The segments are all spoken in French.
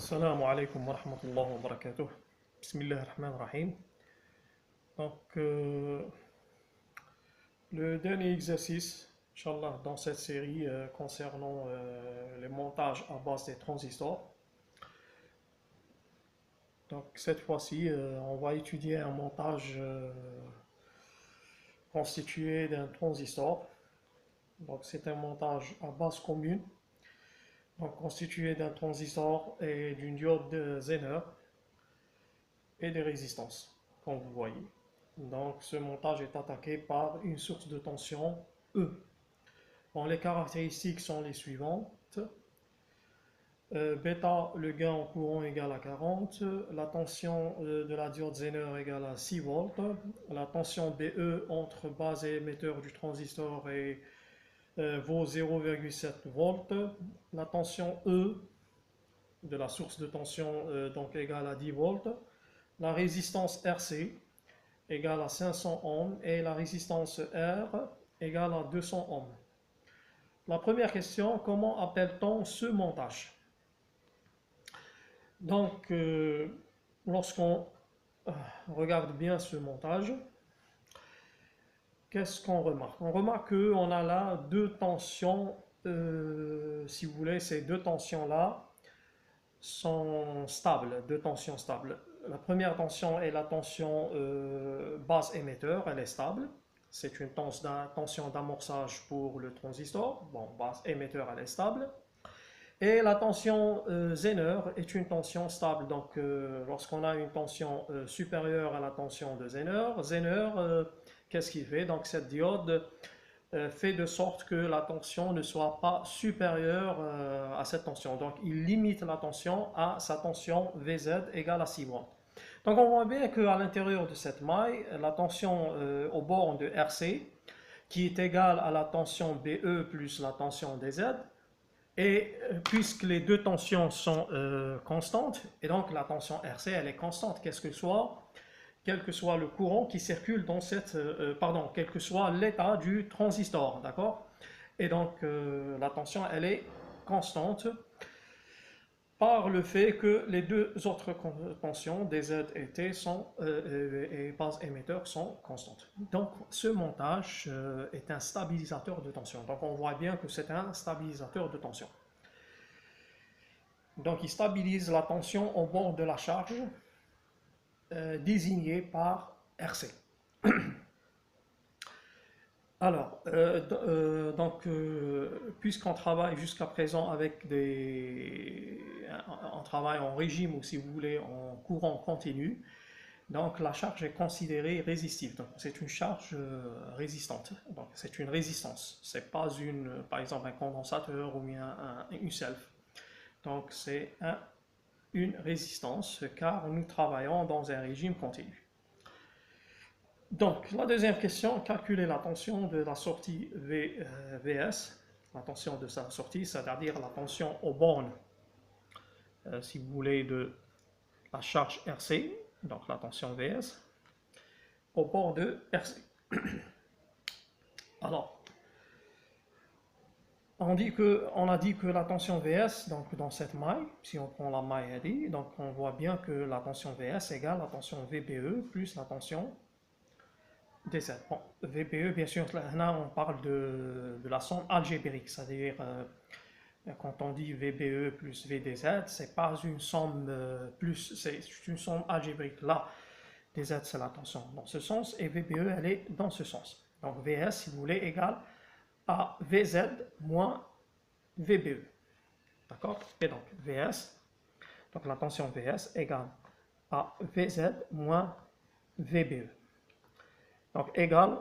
Assalamu alaikum wa rahmatullahi wa barakatuh. Bismillah ar-Rahman ar-Rahim. Donc, le dernier exercice, Inch'Allah, dans cette série concernant les montages à base des transistors. Donc, cette fois-ci, on va étudier un montage constitué d'un transistor. Donc, c'est un montage à base commune. Donc, constitué d'un transistor et d'une diode de Zener et des résistances, comme vous voyez. Donc, ce montage est attaqué par une source de tension E. Bon, les caractéristiques sont les suivantes. Bêta, le gain en courant égal à 40. La tension de la diode Zener égale à 6 volts. La tension BE entre base et émetteur du transistor vaut 0,7 volts. La tension E de la source de tension donc égale à 10 volts. La résistance RC égale à 500 ohms et la résistance R égale à 200 ohms. La première question, comment appelle-t-on ce montage? Donc, lorsqu'on regarde bien ce montage, qu'est-ce qu'on remarque? On remarque qu'on a là deux tensions, si vous voulez, ces deux tensions-là sont stables, deux tensions stables. La première tension est la tension base émetteur, elle est stable. C'est une tension d'amorçage pour le transistor. Bon, base émetteur, elle est stable. Et la tension Zener est une tension stable. Donc, lorsqu'on a une tension supérieure à la tension de Zener, qu'est-ce qu'il fait? Donc, cette diode fait de sorte que la tension ne soit pas supérieure à cette tension. Donc, il limite la tension à sa tension Vz égale à 6 volts. Donc, on voit bien qu'à l'intérieur de cette maille, la tension aux bornes de RC, qui est égale à la tension BE plus la tension DZ, et puisque les deux tensions sont constantes, et donc la tension RC, elle est constante, quel que soit le courant qui circule dans quel que soit l'état du transistor, d'accord? Et donc la tension, elle est constante par le fait que les deux autres tensions, DZ et T, et base émetteur, sont constantes. Donc ce montage est un stabilisateur de tension. Donc on voit bien que c'est un stabilisateur de tension. Donc il stabilise la tension au bord de la charge désignée par RC. Alors, puisqu'on travaille jusqu'à présent avec on travaille en régime ou si vous voulez en courant continu, donc la charge est considérée résistive. Donc c'est une charge résistante. Donc c'est une résistance. C'est pas par exemple un condensateur ou une self. Donc c'est une résistance car nous travaillons dans un régime continu. Donc, la deuxième question, calculer la tension de la sortie VS, la tension de sa sortie, c'est-à-dire la tension aux bornes, si vous voulez, de la charge RC, donc la tension VS, au bord de RC. Alors, on a dit que la tension VS, donc dans cette maille, si on prend la maille AD, donc on voit bien que la tension VS égale la tension VBE plus la tension DZ. Bon, VBE, bien sûr, là on parle de la somme algébrique, c'est-à-dire quand on dit VBE plus VDZ, c'est pas une somme c'est une somme algébrique. Là, DZ c'est la tension dans ce sens et VBE elle est dans ce sens. Donc VS, si vous voulez, égale à VZ moins VBE. D'accord? Et donc VS, donc la tension VS égale à VZ moins VBE. Donc, égal,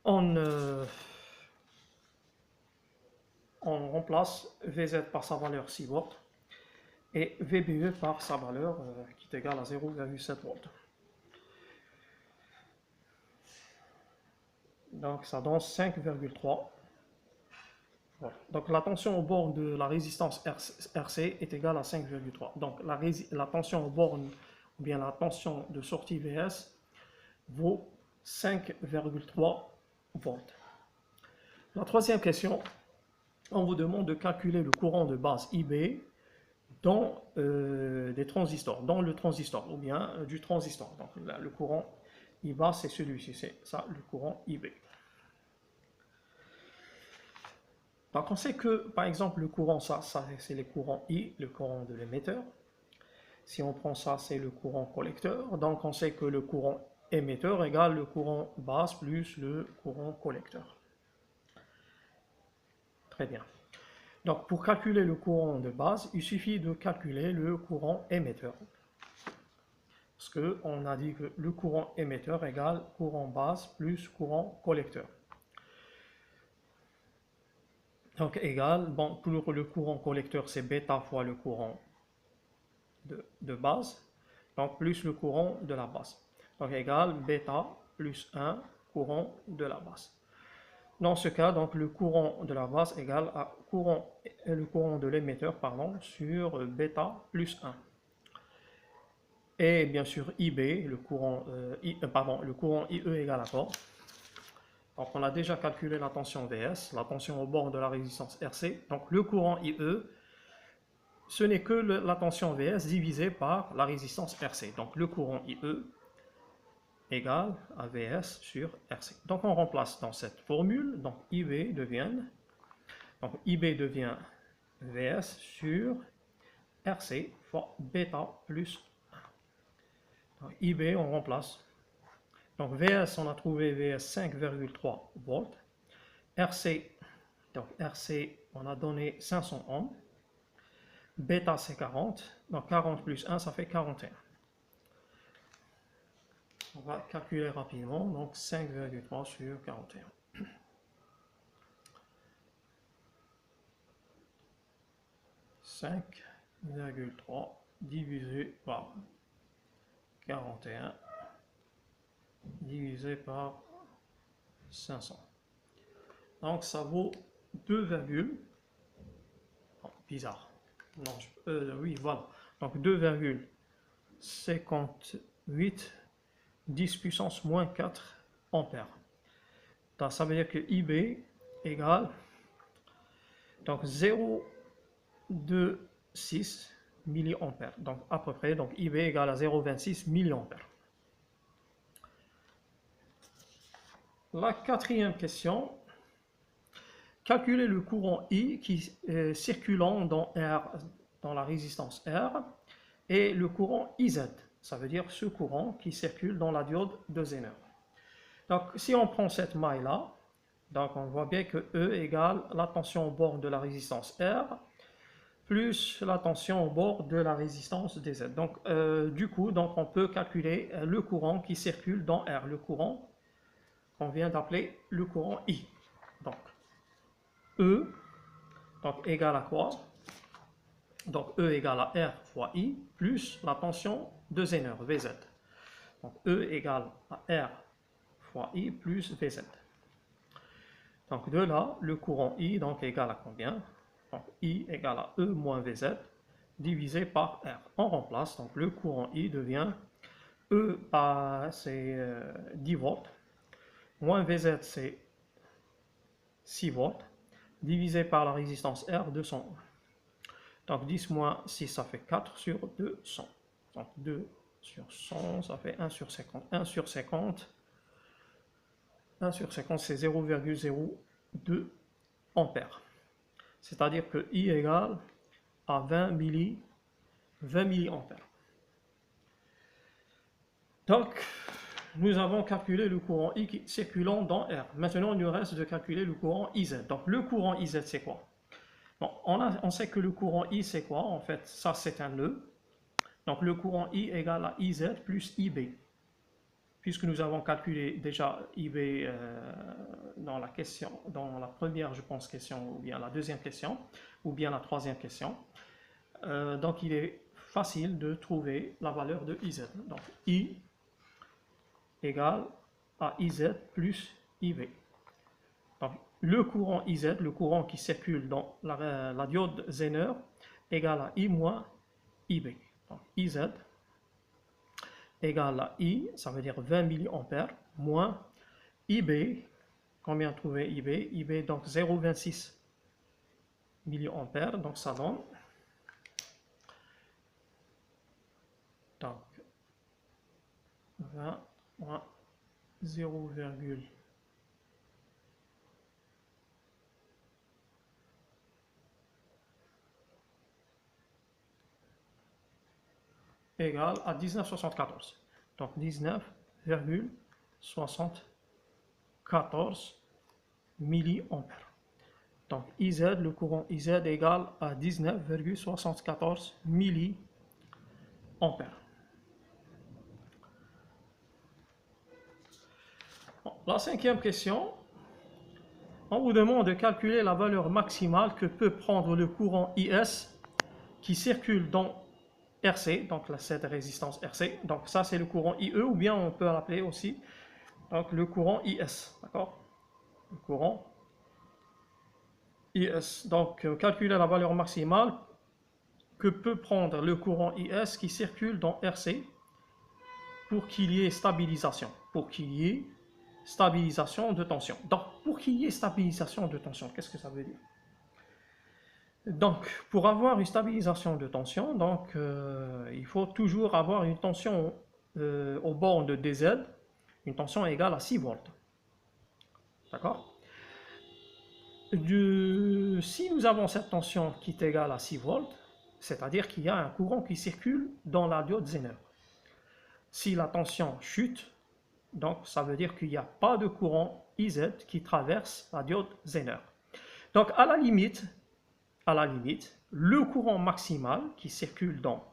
on remplace Vz par sa valeur 6 volts et VBE par sa valeur qui est égale à 0,7 volts. Donc, ça donne 5,3. Voilà. Donc, la tension aux bornes de la résistance RC est égale à 5,3. Donc, la tension aux bornes, ou bien la tension de sortie VS, vaut 5,3 volts. La troisième question, on vous demande de calculer le courant de base IB dans des transistors, dans le transistor, ou bien du transistor. Donc là, le courant I bas, c'est celui-ci, c'est ça, le courant IB. Donc on sait que, par exemple, le courant, ça c'est le courant I, le courant de l'émetteur. Si on prend ça, c'est le courant collecteur. Donc on sait que le courant émetteur égale le courant base plus le courant collecteur. Très bien. Donc pour calculer le courant de base, il suffit de calculer le courant émetteur. Parce qu'on a dit que le courant émetteur égale courant base plus courant collecteur. Donc égal, bon, pour le courant collecteur, c'est bêta fois le courant de base, donc plus le courant de la base. Donc égal bêta plus 1 courant de la base. Dans ce cas, donc le courant de la base égale à le courant de l'émetteur sur bêta plus 1. Et bien sûr IB, le courant IE égale à quoi? Donc on a déjà calculé la tension Vs, la tension au bord de la résistance RC. Donc le courant IE, ce n'est que la tension Vs divisée par la résistance RC. Donc le courant IE égale à Vs sur RC. Donc on remplace dans cette formule, donc IB devient Vs sur RC fois bêta plus 1. Donc IB, on remplace. Donc Vs, on a trouvé Vs 5,3 volts. RC, donc RC, on a donné 500 ohms. Bêta, c'est 40. Donc 40 plus 1, ça fait 41. On va calculer rapidement. Donc 5,3 sur 41. 5,3 divisé par 41 divisé par 500. Donc ça vaut 2, oh, bizarre. Non, oui, voilà. Donc 2,58 10 puissance moins 4 ampères. Donc, ça veut dire que IB égale donc 0,26 milliampères. Donc à peu près, donc IB égale à 0,26 milliampères. La quatrième question, calculer le courant I qui circulant dans R, dans la résistance R, et le courant IZ, ça veut dire ce courant qui circule dans la diode de Zener. Donc si on prend cette maille-là, donc on voit bien que E égale la tension au bord de la résistance R, plus la tension au bord de la résistance DZ. Donc du coup, donc, on peut calculer le courant qui circule dans R, le courant qu'on vient d'appeler le courant I. Donc, E, donc égale à quoi? Donc, E égale à R fois I, plus la tension de Zener, Vz. Donc, E égale à R fois I plus Vz. Donc, de là, le courant I, donc, égale à combien? Donc, I égale à E moins Vz, divisé par R. On remplace, donc, le courant I devient E, c'est 10 volts, moins Vz, c'est 6 volts, divisé par la résistance R, 200 ohms. Donc 10 moins 6, ça fait 4 sur 200. Donc 2 sur 100, ça fait 1 sur 50. 1 sur 50, 1 sur 50, c'est 0,02 ampères. C'est-à-dire que I égale à 20 milliampères. Donc, nous avons calculé le courant I circulant dans R. Maintenant, il nous reste de calculer le courant IZ. Donc, le courant IZ, c'est quoi? Bon, on sait que le courant I, c'est quoi? En fait, ça, c'est un nœud. Donc, le courant I égale à IZ plus IB. Puisque nous avons calculé déjà IB dans la question, dans la première, je pense, question, ou bien la deuxième question, ou bien la troisième question. Donc, il est facile de trouver la valeur de IZ. Donc, I égale à IZ plus IB. Donc, le courant IZ, le courant qui circule dans la diode Zener, égale à I moins IB. Donc, IZ égale à I, ça veut dire 20 milliampères, moins IB, combien trouver IB? IB, donc 0,26 milliampères, donc ça donne Donc 20 moins 0, égale à 19,74. Donc 19,74 milliampères. Donc IZ, le courant IZ égale à 19,74 milliampères. Bon, la cinquième question, on vous demande de calculer la valeur maximale que peut prendre le courant IS qui circule dans RC, donc cette résistance RC. Donc ça c'est le courant IE, ou bien on peut l'appeler aussi donc le courant IS, d'accord? Le courant IS. Donc calculer la valeur maximale que peut prendre le courant IS qui circule dans RC pour qu'il y ait stabilisation, de tension. Donc pour qu'il y ait stabilisation de tension, qu'est-ce que ça veut dire? Donc, pour avoir une stabilisation de tension, donc, il faut toujours avoir une tension au borne de DZ, une tension égale à 6 volts. D'accord? Si nous avons cette tension qui est égale à 6 volts, c'est-à-dire qu'il y a un courant qui circule dans la diode Zener. Si la tension chute, donc ça veut dire qu'il n'y a pas de courant IZ qui traverse la diode Zener. Donc, à la limite, le courant maximal qui circule dans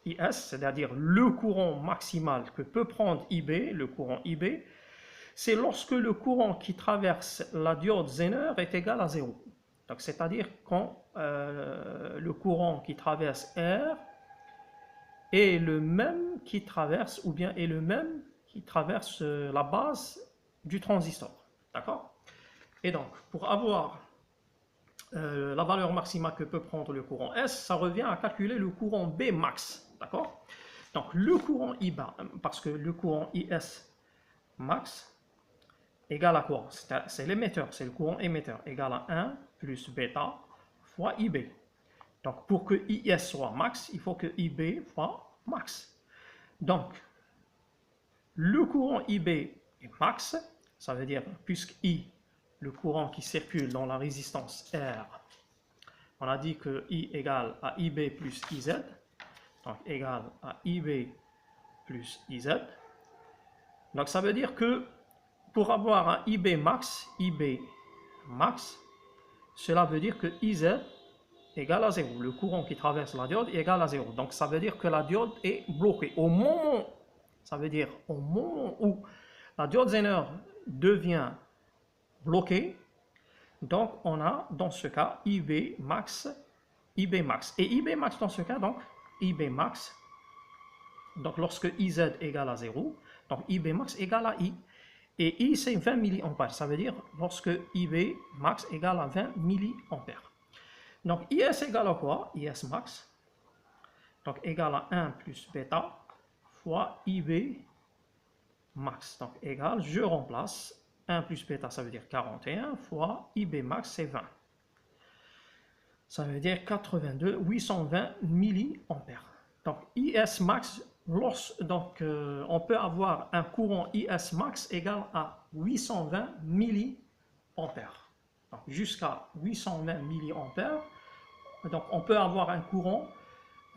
IS, c'est-à-dire le courant maximal que peut prendre IB, le courant IB, c'est lorsque le courant qui traverse la diode Zener est égal à 0. Donc, c'est-à-dire quand le courant qui traverse R est le même qui traverse, ou bien est le même qui traverse la base du transistor. D'accord? Et donc, pour avoir la valeur maximale que peut prendre le courant S, ça revient à calculer le courant B max, d'accord? Donc le courant I bas, parce que le courant IS max égale à quoi? C'est l'émetteur, c'est le courant émetteur, égale à 1 plus bêta fois IB. Donc pour que IS soit max, il faut que IB soit max. Donc le courant IB est max, ça veut dire puisque I, le courant qui circule dans la résistance R, on a dit que I égale à IB plus IZ, donc égale à IB plus IZ. Donc ça veut dire que pour avoir un IB max, cela veut dire que IZ égale à 0. Le courant qui traverse la diode est égal à 0. Donc ça veut dire que la diode est bloquée. Ça veut dire au moment où la diode Zener devient bloqué, donc on a dans ce cas IB max. Et IB max dans ce cas, donc IB max, donc lorsque IZ égale à 0, donc IB max égale à I. Et I c'est 20 mA, ça veut dire lorsque IB max égale à 20 mA. Donc IS égale à quoi? IS max, donc égale à 1 plus bêta fois IB max, donc égale, je remplace 1 plus bêta, ça veut dire 41, fois IB max, c'est 20. Ça veut dire 820 milliampères. Donc, IS max, on peut avoir un courant IS max égal à 820 milliampères. Donc, jusqu'à 820 milliampères. Donc, on peut avoir un courant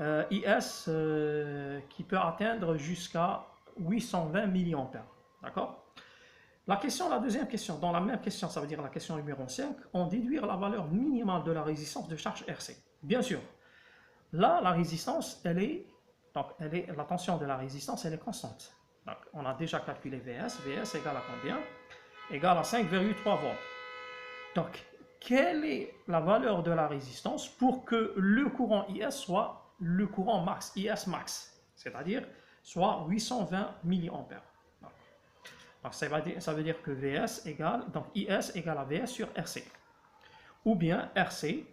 IS qui peut atteindre jusqu'à 820 milliampères. D'accord? La deuxième question, dans la même question, ça veut dire la question numéro 5, on déduire la valeur minimale de la résistance de charge RC. Bien sûr, là, la résistance, la tension de la résistance, elle est constante. Donc, on a déjà calculé VS. VS égale à combien? Égale à 5,3 volts. Donc, quelle est la valeur de la résistance pour que le courant IS soit le courant max, IS max, c'est-à-dire soit 820 milliampères. Donc, ça veut dire que VS égale, donc IS égale à VS sur RC. Ou bien RC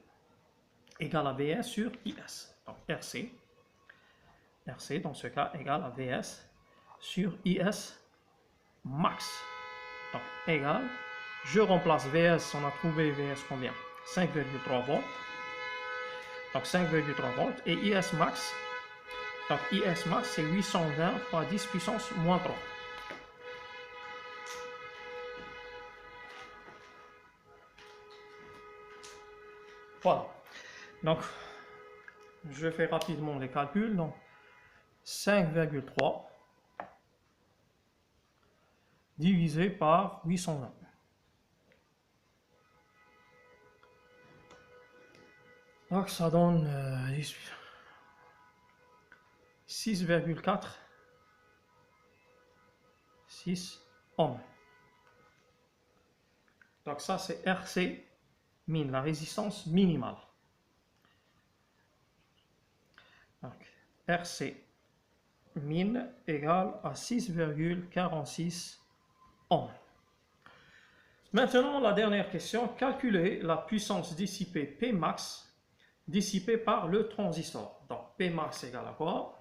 égale à VS sur IS. Donc RC dans ce cas égale à VS sur IS max. Donc égale, je remplace VS, on a trouvé VS combien? 5,3 volts. Donc 5,3 volts. Et IS max, Donc IS max, c'est 820 fois 10 puissance moins 3. Voilà. Donc, je fais rapidement les calculs. Donc, 5,3 divisé par 820. Donc, ça donne 6,4 6 ohms. Donc, ça, c'est RC min, la résistance minimale. Donc, RC min égale à 6,46 ohms. Maintenant, la dernière question, calculer la puissance dissipée P max dissipée par le transistor. Donc, P max égale à quoi?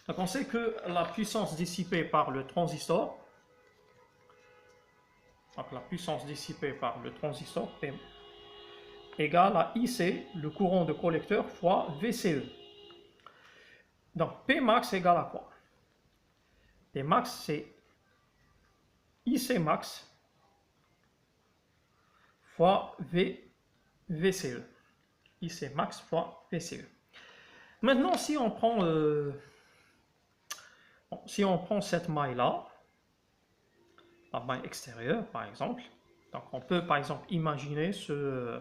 Donc, on sait que la puissance dissipée par le transistor, donc la puissance dissipée par le transistor, P, égale à IC, le courant de collecteur, fois VCE. Donc, P max égale à quoi? P max, c'est IC max fois VCE. IC max fois VCE. Maintenant, si on prend cette maille-là, la maille extérieure par exemple, donc on peut par exemple imaginer ce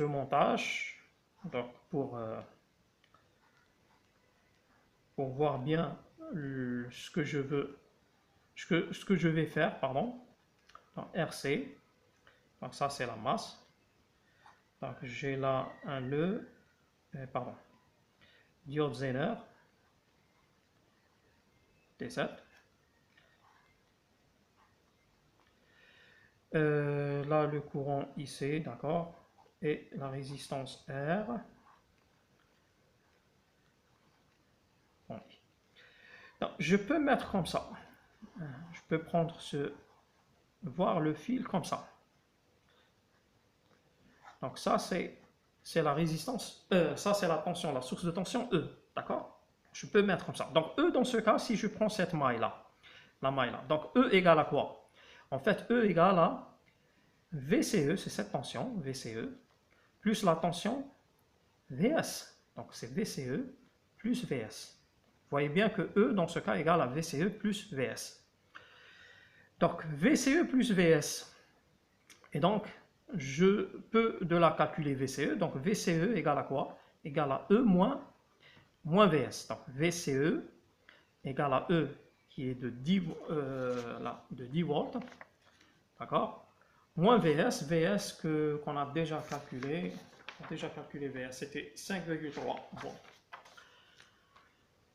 montage, donc pour voir bien ce que je vais faire, pardon. Donc RC, donc ça c'est la masse. Donc j'ai là un nœud, diode Zener T7. Là le courant IC, d'accord, et la résistance R. Bon. Donc, je peux mettre comme ça. Je peux prendre voir le fil comme ça. Donc ça c'est la résistance E, ça c'est la tension, la source de tension E, d'accord? Je peux mettre comme ça. Donc E dans ce cas, si je prends cette maille là, la maille là, donc E égale à quoi? En fait E égale à VCE, c'est cette tension, VCE, plus la tension VS. Donc c'est VCE plus VS. Vous voyez bien que E dans ce cas égale à VCE plus VS. Donc VCE plus VS. Et donc je peux de la calculer VCE. Donc VCE égale à quoi? Égale à E moins VS. Donc VCE égale à E qui est de 10 volts. D'accord? Moins VS qu'on a déjà calculé. On a déjà calculé VS, c'était 5,3 volts.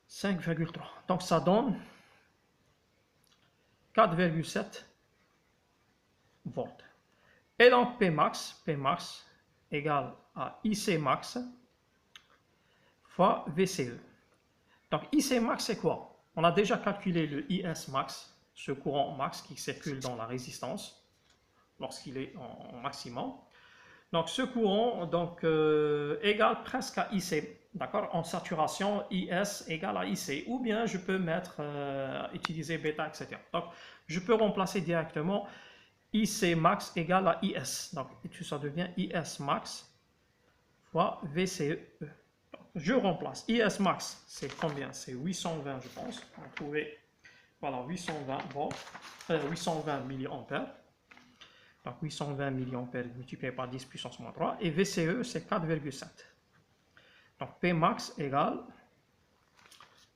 5,3. Donc ça donne 4,7 volts. Et donc P max égale à IC max fois VCE. Donc IC max c'est quoi? On a déjà calculé le IS max, ce courant max qui circule dans la résistance lorsqu'il est en maximum. Donc ce courant égale presque à IC, d'accord? En saturation, IS égale à IC. Ou bien je peux utiliser bêta, etc. Donc je peux remplacer directement IC max égale à IS. Donc ça devient IS max fois VCE. Donc, je remplace. IS max, c'est combien? C'est 820, je pense. On va trouver, voilà, 820 volts, 820 milliampères. Donc 820 milliampères multiplié par 10 puissance moins 3. Et VCE, c'est 4,7. Donc P max égale,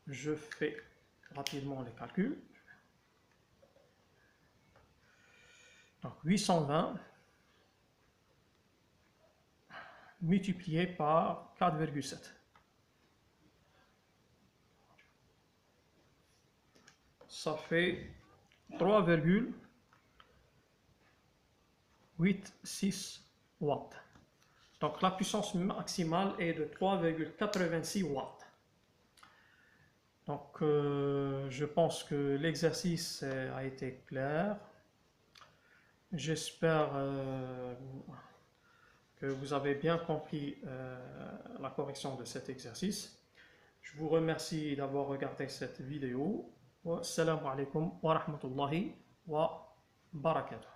je fais rapidement les calculs. Donc 820 multiplié par 4,7. Ça fait 3,86 watts. Donc la puissance maximale est de 3,86 watts. Donc je pense que l'exercice a été clair. J'espère que vous avez bien compris la correction de cet exercice. Je vous remercie d'avoir regardé cette vidéo. Wassalamu alaikum wa rahmatullahi wa barakatuh.